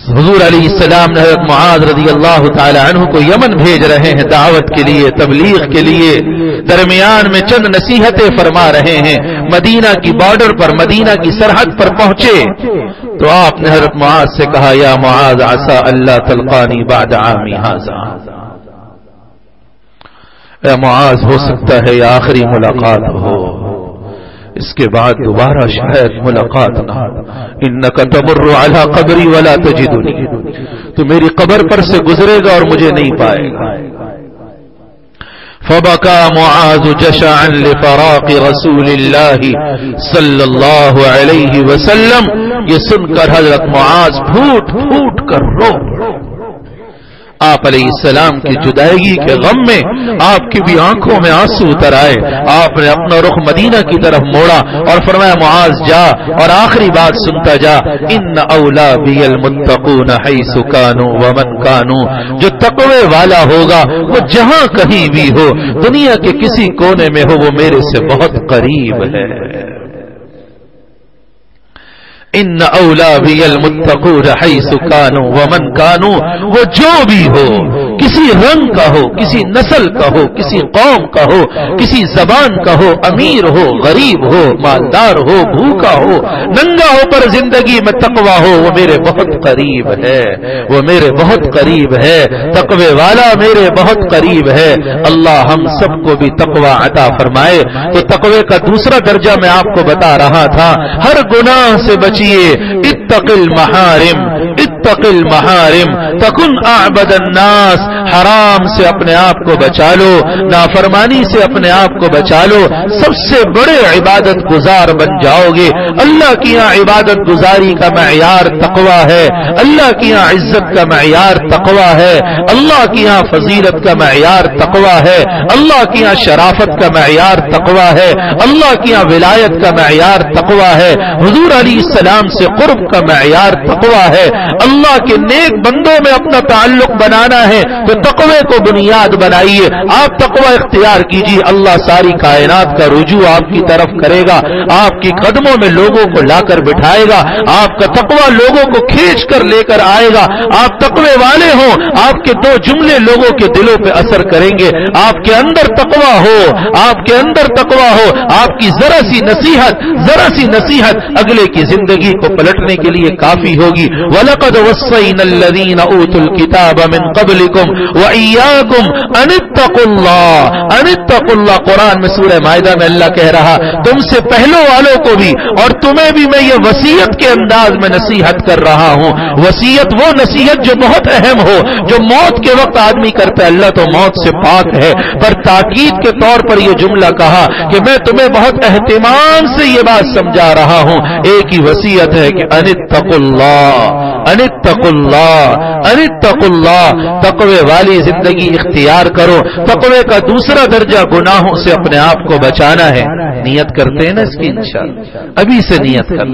حضور علیہ السلام نے حضرت معاذ رضی اللہ تعالی عنہ کو یمن بھیج رہے ہیں دعوت کے لیے، تبلیغ کے لیے، درمیان میں چند نصیحتیں فرما رہے ہیں۔ مدینہ کی بارڈر پر، مدینہ کی سرحد پر پہنچے تو آپ نے حضرت معاذ سے کہا یا معاذ عسى اللہ تلقانی بعد عامی ھذا، اے معاذ ہو سکتا ہے یہ آخری ملاقات ہو، اس کے بعد دوبارہ شاید ملاقات نہ ہو۔ انک تمر علی قبری ولا تجدنی، تو میری قبر پر سے گزرے گا اور مجھے نہیں پائے گا۔ فبکا معاذ جشعا لفراق رسول اللہ صلی اللہ علیہ وسلم، یہ سن کر حضرت معاذ پھوٹ پھوٹ کر رو۔ آپ علیہ السلام کی جدائیگی کے غم میں آپ کی بھی آنکھوں میں آنسو اتر آئے۔ آپ نے اپنا رخ مدینہ کی طرف موڑا اور فرمایا معاذ جا اور آخری بات سنتا جا، ان اولا بی المتقون حیث کانوا ومن کانوا، جو تقوی والا ہوگا وہ جہاں کہیں بھی ہو، دنیا کے کسی کونے میں ہو، وہ میرے سے بہت قریب ہے۔ ان اولا بی المتقون حیث کانوا ومن کانوا، وہ جو بھی ہو، کسی رنگ کا ہو، کسی نسل کا ہو، کسی قوم کا ہو، کسی زبان کا ہو، امیر ہو، غریب ہو، مالدار ہو، بھوکا ہو، ننگا ہو، پر زندگی میں تقوی ہو، وہ میرے بہت قریب ہے، وہ میرے بہت قریب ہے، تقوی والا میرے بہت قریب ہے۔ اللہ ہم سب کو بھی تقوی عطا فرمائے۔ تو تقوی کا دوسرا درجہ میں آپ کو بتا رہا تھا، ہر گناہ سے بچیے، اتق المحارم، اتق المحارم تکن اعبد الناس، حرام سے اپنے آپ کو بچا لو، نافرمانی سے اپنے آپ کو بچا لو، سب سے بڑے عبادت گزار بن جاؤ گے۔ اللہ کی یہاں عبادت گزاری کا معیار تقوی ہے، اللہ کی یہاں عزت کا معیار تقوی ہے، اللہ کی یہاں فضیلت کا معیار تقوی ہے، اللہ کی یہاں شرافت کا معیار تقوی ہے، اللہ کی یہاں ولایت کا معیار تقوی ہے، حضور علیہ السلام سے قرب کا معیار تقوی ہے۔ اللہ کے نیک بندوں میں اپنا تعلق بنانا ہے تو تقوی کو بنیاد بنائیے، آپ تقوی اختیار کیجیے، اللہ ساری کائنات کا رجوع آپ کی طرف کرے گا، آپ کی قدموں میں لوگوں کو لا کر بٹھائے گا، آپ کا تقوی لوگوں کو کھینچ کر لے کر آئے گا۔ آپ تقوی والے ہوں، آپ کے دو جملے لوگوں کے دلوں پہ اثر کریں گے۔ آپ کے اندر تقوی ہو، آپ کے اندر تقوی ہو، آپ کی ذرا سی نصیحت اگلے کی زندگی کو پلٹنے کے لیے کافی ہوگی۔ وَلَقَدْ وَصَّيْنَا الَّذِينَ أُوتُوا الْكِتَابَ مِنْ قَبْلِكُمْ وَإِيَّاكُمْ أَنِ اتَّقُوا اللَّهَ، أَنِ اتَّقُوا اللَّهَ، قرآن میں سورہ مائدہ میں اللہ کہہ رہا تم سے پہلوں والوں کو بھی اور تمہیں بھی میں یہ وصیت کے انداز میں نصیحت کر رہا ہوں۔ وصیت وہ نصیحت جو بہت اہم ہو، جو موت کے وقت آدمی کرتا ہے، اللہ تو موت سے پاک ہے، پر تاکید کے طور پر یہ جملہ کہا کہ میں تمہیں بہت اہتمام سے یہ بات سمجھا رہا ہوں۔ ایک ہی وصیت ہے کہ ان اتقوا اللہ، ان اتقوا اللہ، ان اتقوا اللہ، تقوی والی زندگی اختیار کرو۔ تقوی کا دوسرا درجہ گناہوں سے اپنے آپ کو بچانا ہے۔ نیت کرتے ہیں نا اس کی انشاءاللہ، ابھی سے نیت کر،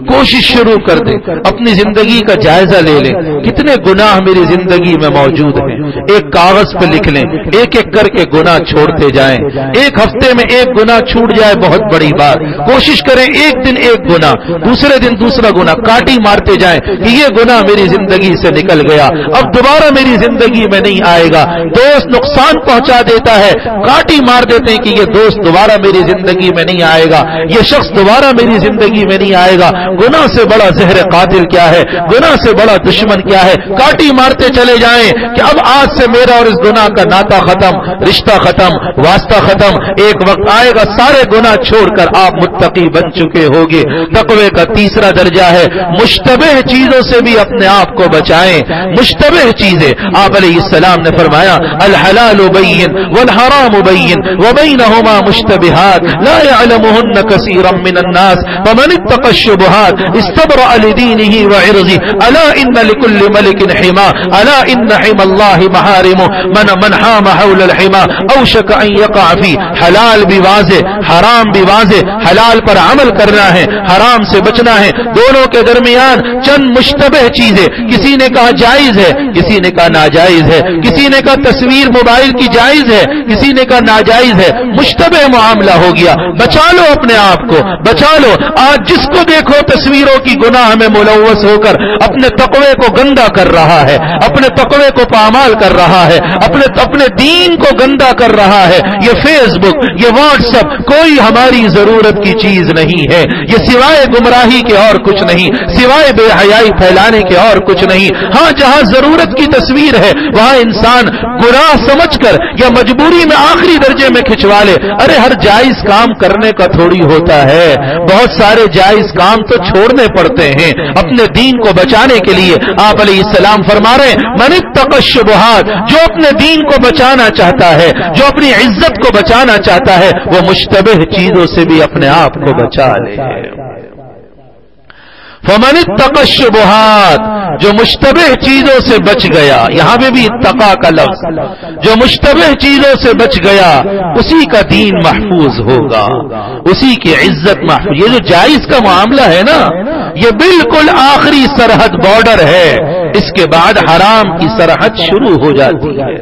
کوشش شروع کر دے، اپنی زندگی کا جائزہ لے لیں، کتنے گناہ میری زندگی میں موجود ہیں، ایک کاغذ پہ لکھ لیں، ایک ایک کر کے گناہ چھوڑتے جائیں۔ ایک ہفتے میں ایک گناہ چھوٹ جائے بہت بڑی بات، کوشش کریں ایک دن ایک گناہ، دوسرے دن دوسرا گناہ، کاٹی مارتے جائیں کہ یہ گناہ میری زندگی سے نکل گیا، اب دوبارہ میری زندگی میں نہیں آئے گا۔ دوست نقصان پہنچا دیتا ہے، کاٹی مار دیتے ہیں کہ یہ دوست دوبارہ میری زندگی میں نہیں آئے گا، یہ شخص دوبارہ میری زندگی میں نہیں آئے گا۔ گناہ سے بڑا زہر قاتل کیا ہے، گناہ سے بڑا دشمن کیا ہے؟ کاٹی مارتے چلے جائیں کہ اب آج سے میرا اور اس گناہ کا ناتا ختم، رشتہ ختم، واسطہ ختم۔ ایک وقت آئے گا سارے گناہ چھوڑ کر آپ متقی بن چکے ہوگے۔ تقوی کا تیسرا درجہ ہے مشتبہ چیزوں سے سے بھی اپنے آپ کو بچائیں. مشتبہ چیزیں آپ علیہ السلام نے فرمایا الحلال بین والحرام بین وبینہما مشتبہات لا يعلمهن كثيرا من الناس فمن اتقى الشبهات استبرأ لدينه وعرضه الا ان لكل ملك حما الا ان حمى الله محارمه من حام حول الحما اوشك ان يقع فيه. حلال بھی واضح حرام بھی واضح. حلال پر عمل کرنا ہے حرام سے بچنا ہے. دونوں کے درمیان چند مشتبہ چیزیں کسی نے کہا جائز ہے کسی نے کہا ناجائز ہے کسی نے کہا تصویر موبائل کی جائز ہے کسی نے کہا ناجائز ہے. مشتبہ معاملہ ہو گیا. بچا لو اپنے آپ کو بچا لو. آج جس کو دیکھو تصویروں کی گناہ میں ملوث ہو کر اپنے تقوی کو گندا کر رہا ہے اپنے تقوی کو پامال کر رہا ہے اپنے دین کو گندا کر رہا ہے. یہ فیس بک یہ واٹس ایپ کوئی ہماری ضرورت کی چیز نہیں ہے. یہ سوائے گمراہی کے اور کچھ نہیں سوائے بے حیائی پھیلانے کے اور کچھ نہیں. ہاں جہاں ضرورت کی تصویر ہے وہاں انسان گناہ سمجھ کر یا مجبوری میں آخری درجے میں کھنچوا لے. ارے ہر جائز کام کرنے کا تھوڑی ہوتا ہے. بہت سارے جائز کام تو چھوڑنے پڑتے ہیں اپنے دین کو بچانے کے لیے. آپ علیہ السلام فرما رہے ہیں من اتقى الشبهات جو اپنے دین کو بچانا چاہتا ہے جو اپنی عزت کو بچانا چاہتا ہے وہ مشتبہ چیزوں سے بھی اپنے آپ کو بچا لے. فمن اتقى الشبهات جو مشتبہ چیزوں سے بچ گیا. یہاں پہ بھی اتقا کا لفظ جو مشتبہ چیزوں سے بچ گیا اسی کا دین محفوظ ہوگا اسی کی عزت محفوظ. یہ جو جائز کا معاملہ ہے نا یہ بالکل آخری سرحد بارڈر ہے. اس کے بعد حرام کی سرحد شروع ہو جاتی ہے.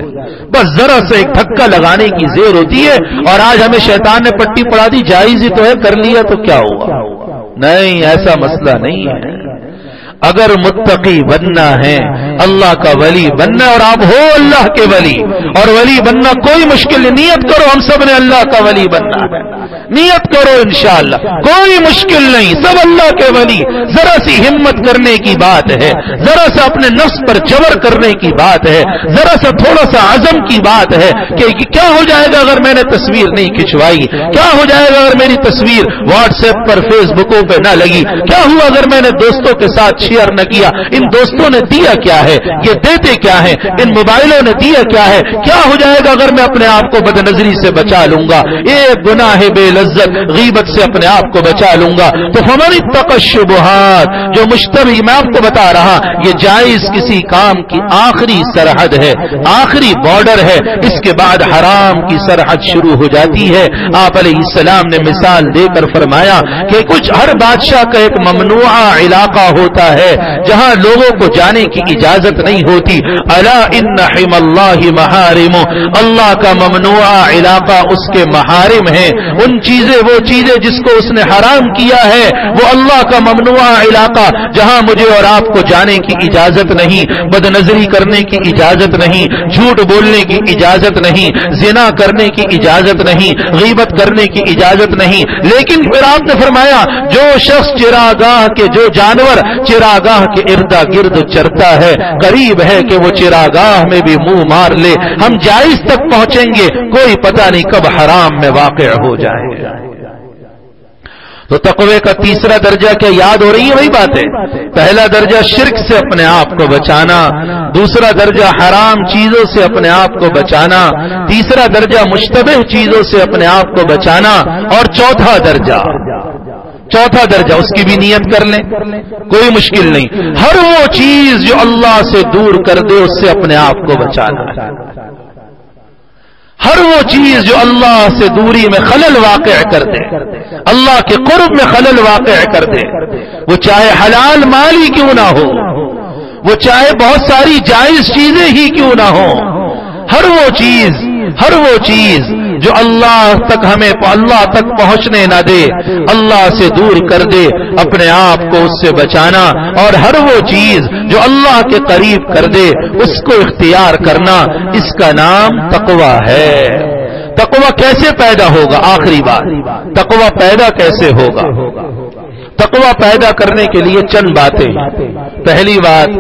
بس ذرا سے ایک دھکا لگانے کی زیر ہوتی ہے اور آج ہمیں شیطان نے پٹی پڑا دی جائز ہی تو ہے کر لیا تو کیا ہوا. نہیں ایسا مسئلہ نہیں ہے. اگر متقی بننا ہے اللہ کا ولی بننا اور آپ ہو اللہ کے ولی اور ولی بننا کوئی مشکل نہیں. نیت کرو ہم سب نے اللہ کا ولی بننا ہے. نیت کرو انشاءاللہ کوئی مشکل نہیں سب اللہ کے ولی. ذرا سی ہمت کرنے کی بات ہے ذرا سا اپنے نفس پر جبر کرنے کی بات ہے ذرا سا تھوڑا سا عزم کی بات ہے کہ کیا ہو جائے گا اگر میں نے تصویر نہیں کھنچوائی. کیا ہو جائے گا اگر میری تصویر واٹس ایپ پر فیس بکوں پہ نہ لگی. کیا ہوا اگر میں نے دوستوں کے ساتھ شیئر نہ کیا. ان دوستوں نے دیا کیا ہے یہ دیتے کیا ہے ان موبائلوں نے دیا کیا ہے. کیا ہو جائے گا اگر میں اپنے آپ کو بد نظری سے بچا لوں گا. ایک گناہ بے لذت غیبت سے اپنے آپ کو بچا لوں گا. تو فمن اتقى الشبهات جو مشتبہ میں آپ کو بتا رہا یہ جائز کسی کام کی آخری سرحد ہے آخری بارڈر ہے. اس کے بعد حرام کی سرحد شروع ہو جاتی ہے. آپ علیہ السلام نے مثال دے کر فرمایا کہ کچھ ہر بادشاہ کا ایک ممنوع علاقہ ہوتا ہے جہاں لوگوں کو جانے کی اجازت نہیں ہوتی. الا ان حمى الله محارم اللہ کا ممنوع علاقہ اس کے محارم ہیں. ان وہ چیزیں جس کو اس نے حرام کیا ہے وہ اللہ کا ممنوع علاقہ جہاں مجھے اور آپ کو جانے کی اجازت نہیں. بد نظری کرنے کی اجازت نہیں جھوٹ بولنے کی اجازت نہیں زنا کرنے کی اجازت نہیں غیبت کرنے کی اجازت نہیں. لیکن پھر آپ نے فرمایا جو شخص چراگاہ کے جو جانور چراگاہ کے اردا گرد چرتا ہے قریب ہے کہ وہ چراگاہ میں بھی منہ مار لے. ہم جائز تک پہنچیں گے کوئی پتہ نہیں کب حرام میں واقع ہو جائے. تو تقوی کا تیسرا درجہ کیا یاد ہو رہی ہے وہی بات ہے. پہلا درجہ شرک سے اپنے آپ کو بچانا دوسرا درجہ حرام چیزوں سے اپنے آپ کو بچانا تیسرا درجہ مشتبہ چیزوں سے اپنے آپ کو بچانا اور چوتھا درجہ اس کی بھی نیت کر لیں کوئی مشکل نہیں. ہر وہ چیز جو اللہ سے دور کر دے اس سے اپنے آپ کو بچانا ہے. ہر وہ چیز جو اللہ سے دوری میں خلل واقع کر دے اللہ کے قرب میں خلل واقع کر دے وہ چاہے حلال مال ہی کیوں نہ ہو وہ چاہے بہت ساری جائز چیزیں ہی کیوں نہ ہو. ہر وہ چیز جو اللہ تک پہنچنے نہ دے اللہ سے دور کر دے اپنے آپ کو اس سے بچانا. اور ہر وہ چیز جو اللہ کے قریب کر دے اس کو اختیار کرنا اس کا نام تقوی ہے. تقوی کیسے پیدا ہوگا آخری بات تقوی پیدا کیسے ہوگا. تقوی پیدا کرنے کے لیے چند باتیں. پہلی بات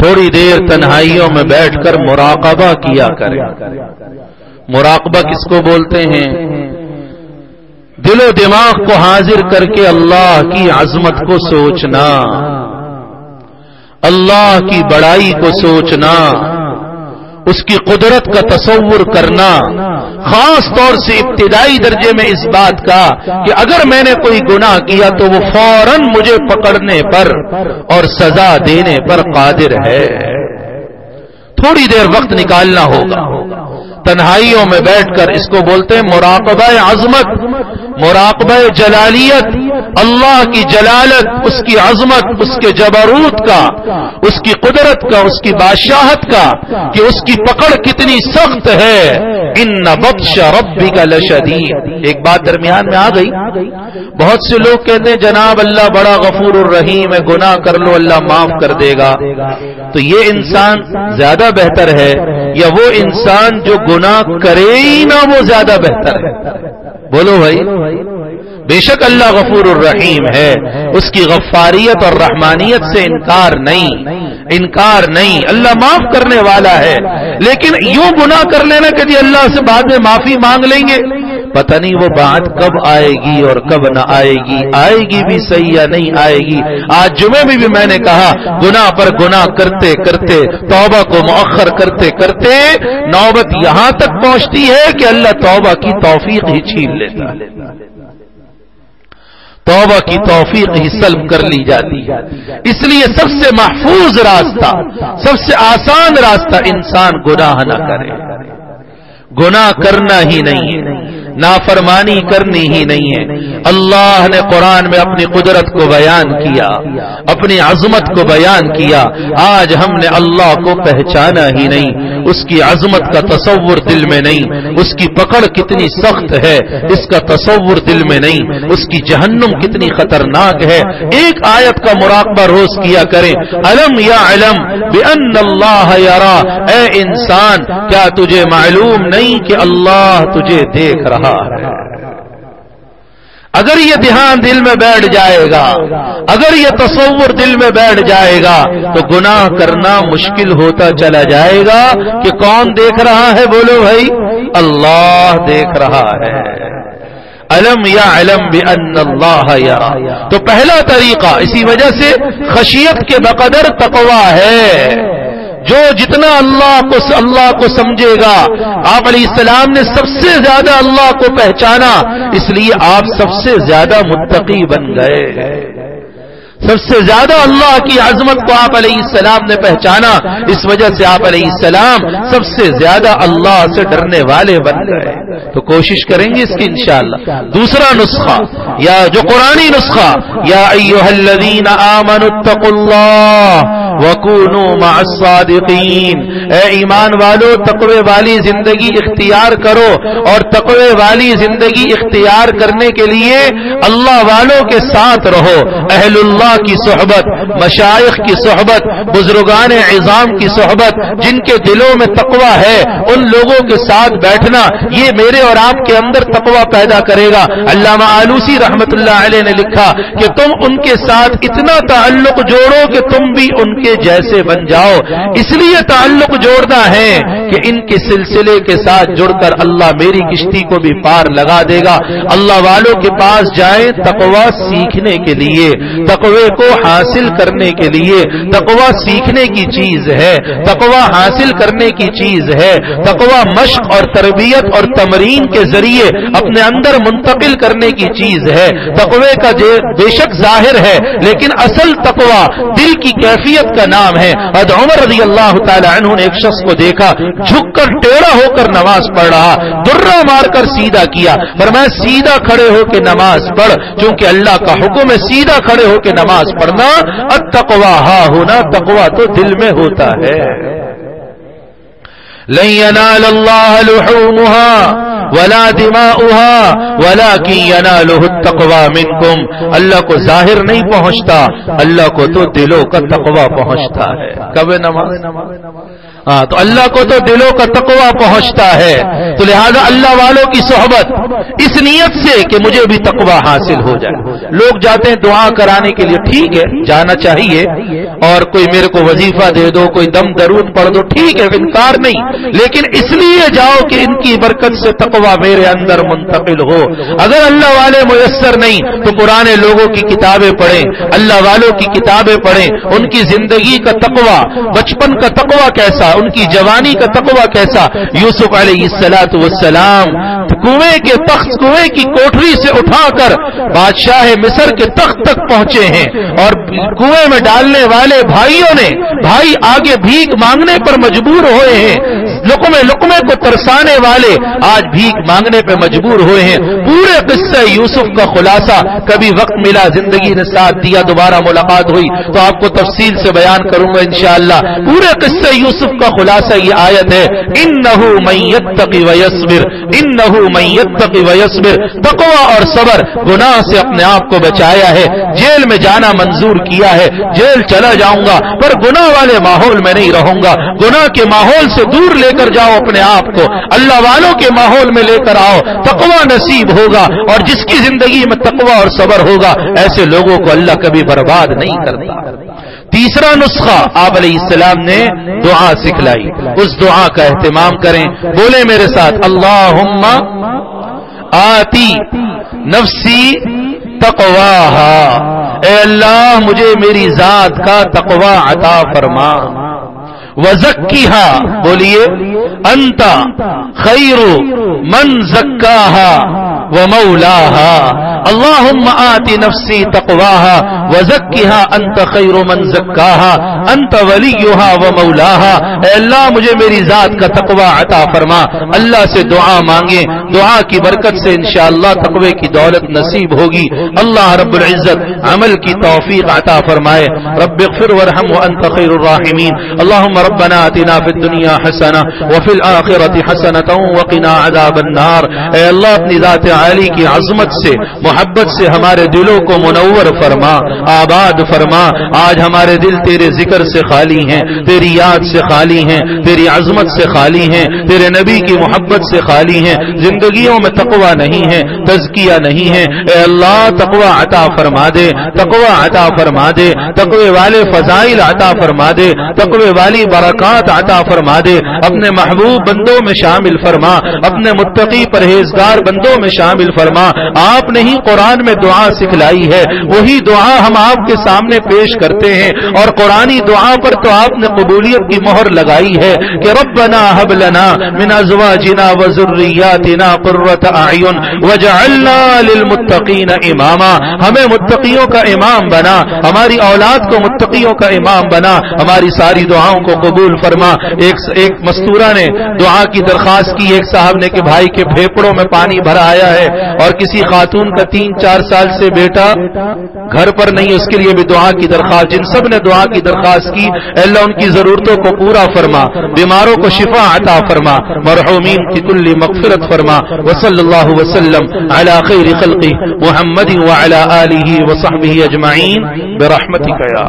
تھوڑی دیر تنہائیوں میں بیٹھ کر مراقبہ کیا کریں. مراقبہ کس کو بولتے ہیں؟ دل و دماغ کو حاضر کر کے اللہ کی عظمت کو سوچنا اللہ کی بڑائی کو سوچنا، اس کی قدرت کا تصور کرنا، خاص طور سے ابتدائی درجے میں اس بات کا کہ اگر میں نے کوئی گناہ کیا تو وہ فوراً مجھے پکڑنے پر اور سزا دینے پر قادر ہے۔ تھوڑی دیر وقت نکالنا ہوگا، تنہائیوں میں بیٹھ کر، اس کو بولتے ہیں مراقبہ عظمت، مراقبہ جلالیت، اللہ کی جلالت، اس کی عظمت، اس کے جبروت کا، اس کی قدرت کا، اس کی بادشاہت کا، کہ اس کی پکڑ کتنی سخت ہے۔ ان بطش ربک لشدید۔ ایک بات درمیان میں آ گئی، بہت سے لوگ کہتے ہیں جناب اللہ بڑا غفور الرحیم ہے، گناہ کر لو اللہ معاف کر دے گا، تو یہ انسان زیادہ بہتر ہے یا وہ انسان جو گناہ کرے ہی نہ وہ زیادہ بہتر ہے؟ بولو بھائی، بے شک اللہ غفور الرحیم ہے، اس کی غفاریت اور رحمانیت سے انکار نہیں، اللہ معاف کرنے والا ہے، لیکن یوں گناہ کر لینا کہ جی اللہ سے بعد میں معافی مانگ لیں گے، پتہ نہیں وہ بات کب آئے گی اور کب نہ آئے گی، آئے گی بھی صحیح یا نہیں آئے گی۔ آج جمعے میں بھی میں نے کہا گناہ پر گناہ کرتے کرتے، توبہ کو مؤخر کرتے کرتے نوبت یہاں تک پہنچتی ہے کہ اللہ توبہ کی توفیق ہی چھین لیتا ہے، توبہ کی توفیق ہی سلب کر لی جاتی ہے۔ اس لیے سب سے محفوظ راستہ، سب سے آسان راستہ انسان گناہ نہ کرے، گناہ کرنا ہی نہیں ہے، نافرمانی کرنی ہی نہیں ہے۔ اللہ نے قرآن میں اپنی قدرت کو بیان کیا، اپنی عظمت کو بیان کیا، آج ہم نے اللہ کو پہچانا ہی نہیں، اس کی عظمت کا تصور دل میں نہیں، اس کی پکڑ کتنی سخت ہے اس کا تصور دل میں نہیں، اس کی جہنم کتنی خطرناک ہے۔ ایک آیت کا مراقبہ روز کیا کریں، الم یعلم بان اللہ یرا، اے انسان کیا تجھے معلوم نہیں کہ اللہ تجھے دیکھ رہا ہے؟ اگر یہ دھیان دل میں بیٹھ جائے گا، اگر یہ تصور دل میں بیٹھ جائے گا تو گناہ کرنا مشکل ہوتا چلا جائے گا کہ کون دیکھ رہا ہے؟ بولو بھائی، اللہ دیکھ رہا ہے۔ الم یعلم بان اللہ یرا، تو پہلا طریقہ اسی وجہ سے خشیت کے بقدر تقوی ہے، جو جتنا اللہ کو سمجھے گا۔ آپ علیہ السلام نے سب سے زیادہ اللہ کو پہچانا، اس لیے آپ سب سے زیادہ متقی بن گئے، سب سے زیادہ اللہ کی عظمت کو آپ علیہ السلام نے پہچانا، اس وجہ سے آپ علیہ السلام سب سے زیادہ اللہ سے ڈرنے والے بن گئے۔ تو کوشش کریں گے اس کی انشاءاللہ۔ دوسرا نسخہ یا جو قرآنی نسخہ، یا ایھا الذین آمنوا اتقوا اللہ وَكُونُوا مَعَ الصَّادِقِينَ، اے ایمان والو تقوی والی زندگی اختیار کرو، اور تقوی والی زندگی اختیار کرنے کے لیے اللہ والوں کے ساتھ رہو، اہل اللہ کی صحبت، مشائخ کی صحبت، بزرگان عظام کی صحبت، جن کے دلوں میں تقوی ہے ان لوگوں کے ساتھ بیٹھنا، یہ میرے اور آپ کے اندر تقوی پیدا کرے گا۔ علامہ آلوسی رحمت اللہ علیہ نے لکھا کہ تم ان کے ساتھ اتنا تعلق جوڑو کہ تم بھی ان کے جیسے بن جاؤ، اس لیے تعلق جوڑنا ہے کہ ان کے سلسلے کے ساتھ جڑ کر اللہ میری کشتی کو بھی پار لگا دے گا۔ اللہ والوں کے پاس جائیں تقوی سیکھنے کے لیے، تقوی کو حاصل کرنے کے لیے۔ تقوی سیکھنے کی چیز ہے، تقوی حاصل کرنے کی چیز ہے، تقوی مشق اور تربیت اور تمرین کے ذریعے اپنے اندر منتقل کرنے کی چیز ہے۔ تقوی کا بے شک ظاہر ہے، لیکن اصل تقوی دل کی کیفیت کا نام ہے۔ حضرت عمر رضی اللہ تعالی عنہ نے ایک شخص کو دیکھا جھک کر ٹیڑھا ہو کر نماز پڑھ رہا، درہ مار کر سیدھا کیا، فرمایا سیدھا کھڑے ہو کے نماز پڑھ، چونکہ اللہ کا حکم ہے سیدھا کھڑے ہو کے نماز پڑھنا۔ التقوی ہا ہونا، تقوی تو دل میں ہوتا ہے۔ لن ينال الله لحومها ولا دماؤها ولكن يناله التقوى منكم، اللہ کو ظاہر نہیں پہنچتا، اللہ کو تو دلوں کا تقوی پہنچتا ہے۔ کب نماز تو اللہ کو تو دلوں کا تقوی پہنچتا ہے، تو لہذا اللہ والوں کی صحبت اس نیت سے کہ مجھے بھی تقوی حاصل ہو جائے۔ لوگ جاتے ہیں دعا کرانے کے لیے، ٹھیک ہے جانا چاہیے، اور کوئی میرے کو وظیفہ دے دو، کوئی دم درود پڑھ دو، ٹھیک ہے انکار نہیں، لیکن اس لیے جاؤ کہ ان کی برکت سے تقوی میرے اندر منتقل ہو۔ اگر اللہ والے میسر نہیں تو پرانے لوگوں کی کتابیں پڑھیں، اللہ والوں کی کتابیں پڑھیں، ان کی زندگی کا تقوی، بچپن کا تقوی کیسا، ان کی جوانی کا تقوی کیسا۔ یوسف علیہ السلام کنویں کی کوٹری سے اٹھا کر بادشاہ مصر کے تخت تک پہنچے ہیں، اور کنویں میں ڈالنے والے بھائیوں نے بھائی آگے بھیک مانگنے پر مجبور ہوئے ہیں، لقمے کو ترسانے والے آج بھیک مانگنے پہ مجبور ہوئے ہیں۔ پورے قصہ یوسف کا خلاصہ کبھی وقت ملا، زندگی نے ساتھ دیا، دوبارہ ملاقات ہوئی تو آپ کو تفصیل سے بیان کروں گا انشاءاللہ۔ پورے قصہ یوسف کا خلاصہ یہ آیت ہے، انہ من یتقی ویصبر، انہ من یتقی ویصبر۔ تقوی اور صبر، گناہ سے اپنے آپ کو بچایا ہے، جیل میں جانا منظور کیا ہے، جیل چلا جاؤں گا پر گناہ والے ماحول میں نہیں رہوں گا، گناہ کے ماحول سے دور لے کر جاؤ اپنے آپ کو، اللہ والوں کے ماحول میں لے کر آؤ، تقوی نصیب ہوگا، اور جس کی زندگی میں تقوی اور صبر ہوگا ایسے لوگوں کو اللہ کبھی برباد نہیں کرتا۔ تیسرا نسخہ آپ علیہ السلام نے دعا سکھلائی، اس دعا کا اہتمام کریں، بولے میرے ساتھ، اللہم آتی نفسی تقواہا، اے اللہ مجھے میری ذات کا تقوی عطا فرما، وزکیہا، بولیے، انت خیر من زکاہا ومولاہا، اللہم آتی نفسی تقواہا وزکیہا انت خیر من زکاہا انت ولیہا ومولاہا، اے اللہ مجھے میری ذات کا تقوی عطا فرما۔ اللہ سے دعا مانگیں، دعا کی برکت سے انشاءاللہ تقوی کی دولت نصیب ہوگی۔ اللہ رب العزت عمل کی توفیق عطا فرمائے۔ رب اغفر وارحم وانت خیر الراحمین۔ اللہم ربنا آتنا فی الدنیا حسنہ وفی الآخرۃ حسنۃ وقنا عذاب النار۔ اے اللہ اپنی ذات عالی کی عظمت سے، محبت سے ہمارے دلوں کو منور فرما، آباد فرما۔ آج ہمارے دل تیرے ذکر سے خالی ہیں، تیری یاد سے خالی ہیں، تیری عظمت سے خالی ہیں، تیرے نبی کی محبت سے خالی ہیں، زندگیوں میں تقوی نہیں ہے، تزکیہ نہیں ہے۔ اے اللہ تقوی عطا فرما دے، تقوی عطا فرما دے، تقوی والے فضائل عطا فرما دے، تقوی والی برکات عطا فرما دے، اپنے محبوب بندوں میں شامل فرما، اپنے متقی پرہیزگار بندوں میں شامل فرما۔ آپ نے ہی قرآن میں دعا سکھلائی ہے، وہی دعا ہم آپ کے سامنے پیش کرتے ہیں، اور قرآنی دعا پر تو آپ نے قبولیت کی مہر لگائی ہے کہ ربنا هب لنا من ازواجنا وذرياتنا قرۃ اعین واجعلنا للمتقین اماما، ہمیں متقیوں کا امام بنا، ہماری اولاد کو متقیوں کا امام بنا، ہماری ساری دعاؤں کو قبول فرما۔ ایک مستورہ نے دعا کی درخواست کی، ایک صاحب نے کہ بھائی کے پھیپڑوں میں پانی بھرا آیا ہے، اور کسی خاتون کا 3-4 سال سے بیٹا گھر پر نہیں، اس کے لیے بھی دعا کی درخواست۔ جن سب نے دعا کی درخواست کی، اے اللہ ان کی ضرورتوں کو پورا فرما، بیماروں کو شفا عطا فرما، مرحومین کی کلی مغفرت فرما۔ وصلی اللہ وسلم علی خیر خلقہ محمد وعلی آلہ وصحبہ اجمعین برحمتک یا